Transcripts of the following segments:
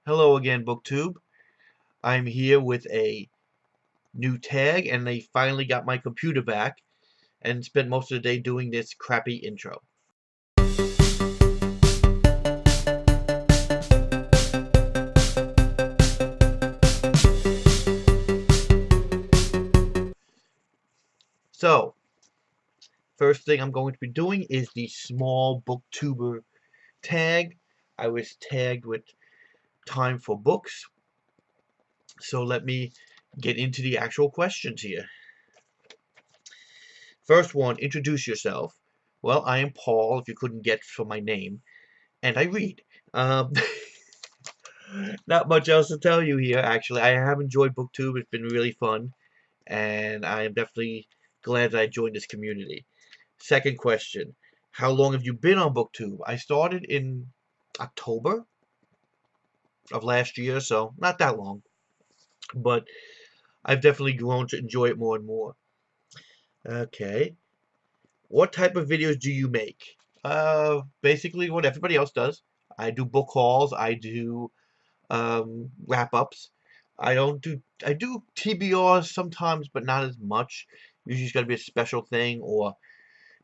Hello again, BookTube. I'm here with a new tag, and they finally got my computer back and spent most of the day doing this crappy intro. So, first thing I'm going to be doing is the small booktuber tag. I was tagged with time for books. So let me get into the actual questions here. First one, introduce yourself. Well, I am Paul, if you couldn't get from my name, and I read. Um, Not much else to tell you here, actually. I have enjoyed BookTube. It's been really fun, and I am definitely glad that I joined this community. Second question, how long have you been on BookTube? I started in October of last year, so not that long, but I've definitely grown to enjoy it more and more. Okay. What type of videos do you make? Basically what everybody else does. I do book hauls, I do wrap-ups. I do TBRs sometimes, but not as much. Usually it's got to be a special thing, or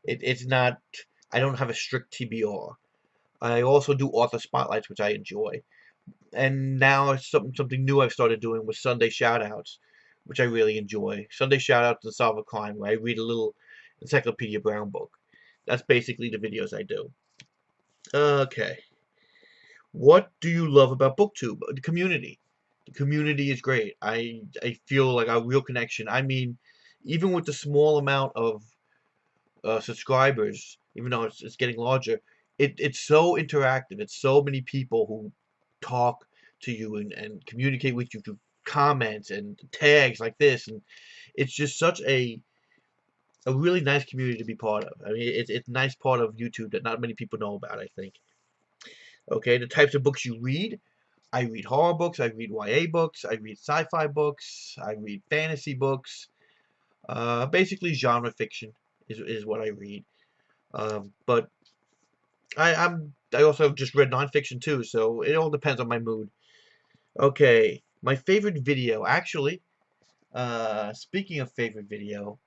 it's not. I don't have a strict TBR. I also do author spotlights, which I enjoy. And now it's something new I've started doing with Sunday shoutouts, which I really enjoy. Sunday shoutouts to Solve a Crime, where I read a little Encyclopedia Brown book. That's basically the videos I do. Okay. What do you love about BookTube? The community. The community is great. I feel like a real connection. I mean, even with the small amount of subscribers, even though it's getting larger, it's so interactive. It's so many people who talk to you and communicate with you through comments and tags like this, and it's just such a really nice community to be part of. I mean, it's a nice part of YouTube that not many people know about, I think. Okay, the types of books you read. I read horror books, I read YA books, I read sci-fi books, I read fantasy books. Basically genre fiction is what I read. But I also just read nonfiction too, so it all depends on my mood. Okay, my favorite video, actually, speaking of favorite video,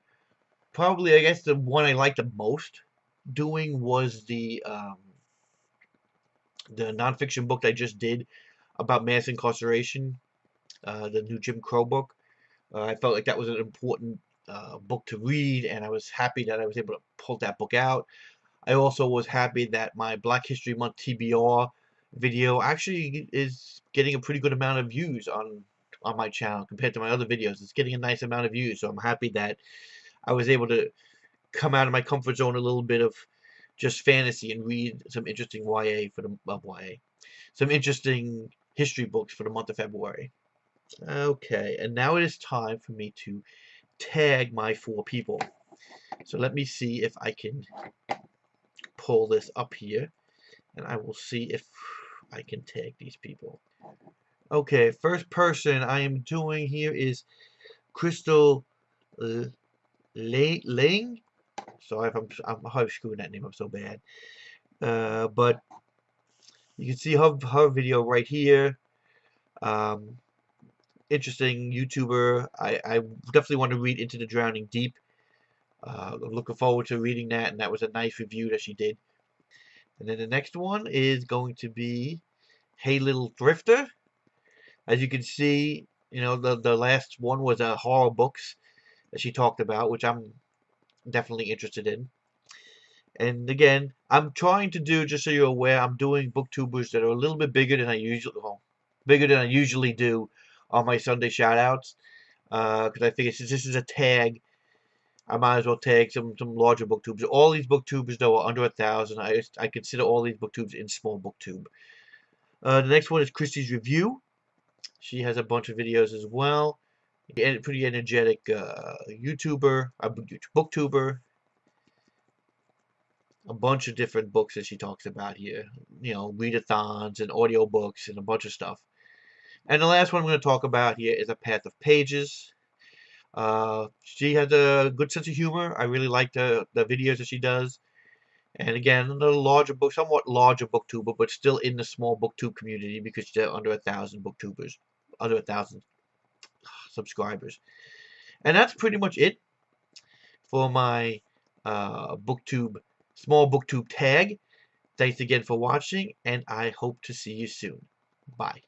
probably I guess the one I liked the most doing was the nonfiction book I just did about mass incarceration, the new Jim Crow book. I felt like that was an important book to read, and I was happy that I was able to pull that book out. I also was happy that my Black History Month TBR video actually is getting a pretty good amount of views on my channel compared to my other videos. It's getting a nice amount of views, so I'm happy that I was able to come out of my comfort zone a little bit of just fantasy and read some interesting some interesting history books for the month of February. Okay, and now it is time for me to tag my 4 people. So let me see if I can pull this up here, and I will see if I can tag these people. Okay, first person I am doing here is Crystal Laing. Sorry if I'm screwing that name up so bad. But you can see her video right here. Interesting YouTuber. I definitely want to read Into the Drowning Deep. I'm looking forward to reading that, and that was a nice review that she did. And then the next one is going to be Hey Little Thrifter. As you can see, you know, the last one was horror books that she talked about, which I'm definitely interested in. And again, I'm trying to do, just so you're aware, I'm doing booktubers that are a little bit bigger than I usually do on my Sunday shoutouts. Because I figure since this is a tag, I might as well tag some larger booktubers. All these booktubers though are under 1,000. I consider all these booktubers in small booktube. The next one is Kirsty's review. She has a bunch of videos as well. Pretty energetic YouTuber, booktuber. A bunch of different books that she talks about here. You know, readathons and audiobooks and a bunch of stuff. And the last one I'm going to talk about here is apathofpages. She has a good sense of humor. I really like the videos that she does. And again, a larger book, somewhat larger booktuber, but still in the small booktube community because they're under 1,000 booktubers, under 1,000 subscribers. And that's pretty much it for my booktube, small booktube tag. Thanks again for watching, and I hope to see you soon. Bye.